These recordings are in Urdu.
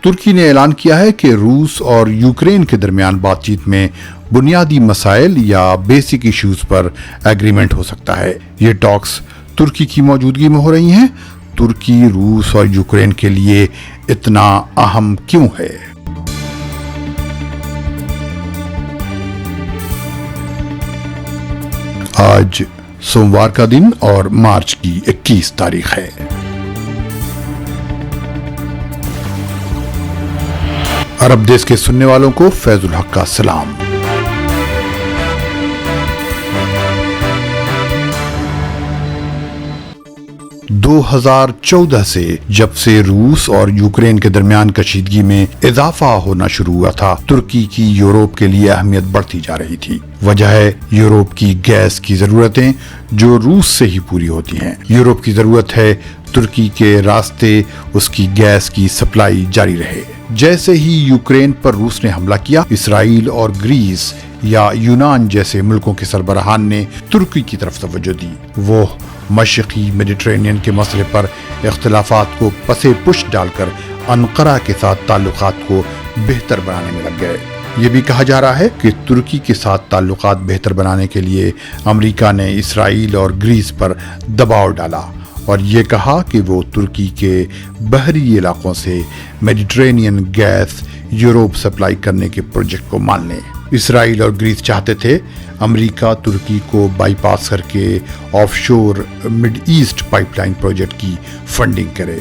ترکی نے اعلان کیا ہے کہ روس اور یوکرین کے درمیان بات چیت میں بنیادی مسائل یا بیسک ایشوز پر ایگریمنٹ ہو سکتا ہے۔ یہ ٹاکس ترکی کی موجودگی میں ہو رہی ہیں۔ ترکی روس اور یوکرین کے لیے اتنا اہم کیوں ہے؟ آج سوموار کا دن اور مارچ کی 21 تاریخ ہے۔ عرب دیش کے سننے والوں کو فیض الحق کا سلام۔ 2014 سے جب سے روس اور یوکرین کے درمیان کشیدگی میں اضافہ ہونا شروع ہوا تھا، ترکی کی یورپ کے لیے اہمیت بڑھتی جا رہی تھی۔ وجہ ہے یورپ کی گیس کی ضرورتیں جو روس سے ہی پوری ہوتی ہیں۔ یورپ کی ضرورت ہے ترکی کے راستے اس کی گیس کی سپلائی جاری رہے۔ جیسے ہی یوکرین پر روس نے حملہ کیا، اسرائیل اور گریس یا یونان جیسے ملکوں کے سربراہان نے ترکی کی طرف توجہ دی۔ وہ مشرقی میڈیٹرینین کے مسئلے پر اختلافات کو پسے پش ڈال کر انقرہ کے ساتھ تعلقات کو بہتر بنانے میں لگ گئے۔ یہ بھی کہا جا رہا ہے کہ ترکی کے ساتھ تعلقات بہتر بنانے کے لیے امریکہ نے اسرائیل اور گریس پر دباؤ ڈالا اور یہ کہا کہ وہ ترکی کے بحری علاقوں سے میڈیٹرینین گیس یورپ سپلائی کرنے کے پروجیکٹ کو مان لیں۔ اسرائیل اور گریس چاہتے تھے امریکہ ترکی کو بائی پاس کر کے offshore mid east pipeline project کی فنڈنگ کرے،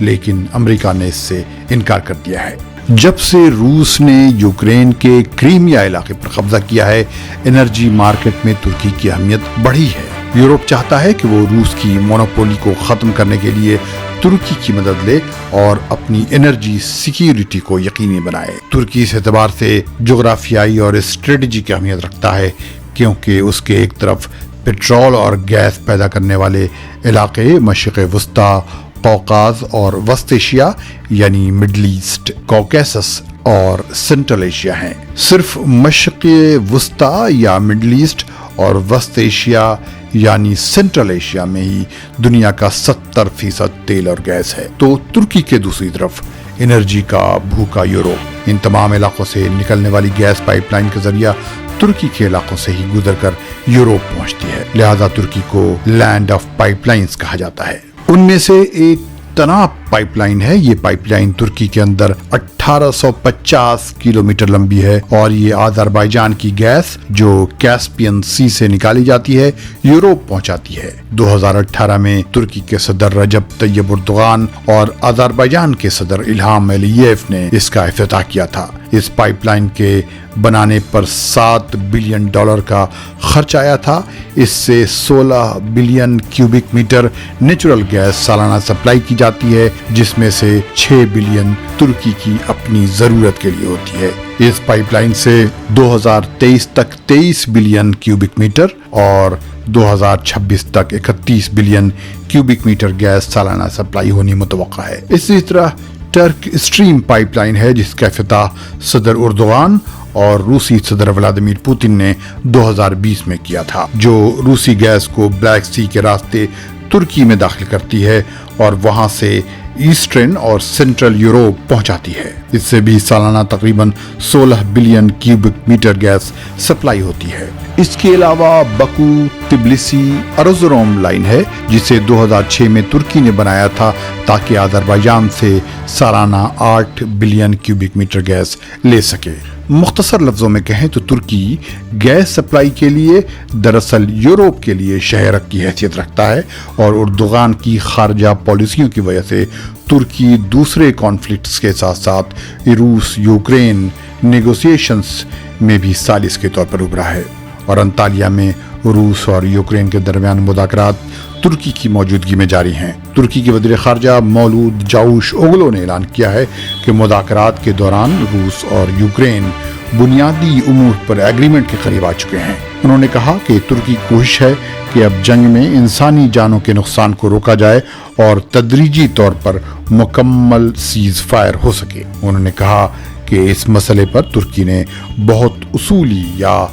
لیکن امریکہ نے اس سے انکار کر دیا ہے۔ جب سے روس نے یوکرین کے کریمیا علاقے پر قبضہ کیا ہے، انرجی مارکیٹ میں ترکی کی اہمیت بڑھی ہے۔ یورپ چاہتا ہے کہ وہ روس کی مونوپولی کو ختم کرنے کے لیے ترکی کی مدد لے اور اپنی انرجی سیکیورٹی کو یقینی بنائے۔ ترکی اس اعتبار سے جغرافیائی اور اسٹریٹجی کی اہمیت رکھتا ہے کیونکہ اس کے ایک طرف پیٹرول اور گیس پیدا کرنے والے علاقے مشرق وسطیٰ، قوقاز اور وسط ایشیا یعنی مڈل ایسٹ، کوکیسس اور سینٹرل ایشیا ہیں۔ صرف مشرق وسطیٰ یا مڈل ایسٹ اور وسط ایشیا یعنی سینٹرل ایشیا میں ہی دنیا کا 70% تیل اور گیس ہے، تو ترکی کے دوسری طرف انرجی کا بھوکا یورپ۔ ان تمام علاقوں سے نکلنے والی گیس پائپ لائن کے ذریعہ ترکی کے علاقوں سے ہی گزر کر یورپ پہنچتی ہے، لہذا ترکی کو لینڈ آف پائپ لائنز کہا جاتا ہے۔ ان میں سے ایک تناب پائپ لائن ہے۔ یہ پائپ لائن ترکی کے اندر 1850 کلومیٹر لمبی ہے اور یہ آذربائیجان کی گیس جو کیسپین سی سے نکالی جاتی ہے یورپ پہنچاتی ہے۔ 2018 میں ترکی کے صدر رجب طیب اردوغان اور آذربائیجان کے صدر الہام علییف نے اس کا افتتاح کیا تھا۔ اس پائپ لائن کے بنانے پر $7 بلین کا خرچ آیا تھا۔ اس سے 16 billion cubic metre natural gas سالانہ سپلائی کی جاتی ہے، جس میں سے 6 بلین ترکی کی اپنی ضرورت کے لیے ہوتی ہے۔ اس پائپ لائن سے 2023 تک 23 بلین کیوبک میٹر اور 2026 تک 31 بلین کیوبک میٹر گیس سالانہ سپلائی ہونی متوقع ہے۔ اسی طرح ٹرک اسٹریم پائپ لائن ہے جس کا افتتاح صدر اردوغان اور روسی صدر ولادیمیر پوتن نے 2020 میں کیا تھا، جو روسی گیس کو بلیک سی کے راستے ترکی میں داخل کرتی ہے اور وہاں سے ایسٹرن اور سینٹرل یورپ پہنچاتی ہے۔ اس سے بھی سالانہ تقریباً 16 billion cubic metre gas supply ہوتی ہے۔ اس کے علاوہ بکو تبلیسی ارزروم لائن ہے جسے 2006 میں ترکی نے بنایا تھا تاکہ آذربائیجان سے سالانہ 8 بلین کیوبک میٹر گیس لے سکے۔ مختصر لفظوں میں کہیں تو ترکی گیس سپلائی کے لیے دراصل یورپ کے لیے شہرک کی حیثیت رکھتا ہے اور اردوغان کی خارجہ پالیسیوں کی وجہ سے ترکی دوسرے کانفلکٹس کے ساتھ ساتھ روس یوکرین نیگوسیشنز میں بھی ثالث کے طور پر ابھرا ہے، اور انطالیہ میں روس اور یوکرین کے درمیان مذاکرات ترکی کی موجودگی میں جاری ہیں۔ ترکی کے وزیر خارجہ مولود جاوش اوغلو نے اعلان کیا ہے کہ مذاکرات کے دوران روس اور یوکرین بنیادی امور پر ایگریمنٹ کے قریب آ چکے ہیں۔ انہوں نے کہا کہ ترکی کوشش ہے کہ اب جنگ میں انسانی جانوں کے نقصان کو روکا جائے اور تدریجی طور پر مکمل سیز فائر ہو سکے۔ انہوں نے کہا کہ اس مسئلے پر ترکی نے بہت اصولی یا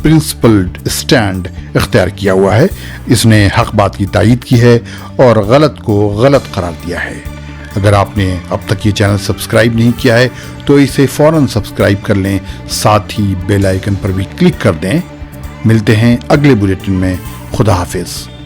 پرنسپلڈ سٹینڈ اختیار کیا ہوا ہے۔ اس نے حق بات کی تائید کی ہے اور غلط کو غلط قرار دیا ہے۔ اگر آپ نے اب تک یہ چینل سبسکرائب نہیں کیا ہے تو اسے فوراً سبسکرائب کر لیں، ساتھ ہی بیل آئیکن پر بھی کلک کر دیں۔ ملتے ہیں اگلے بلیٹن میں۔ خدا حافظ۔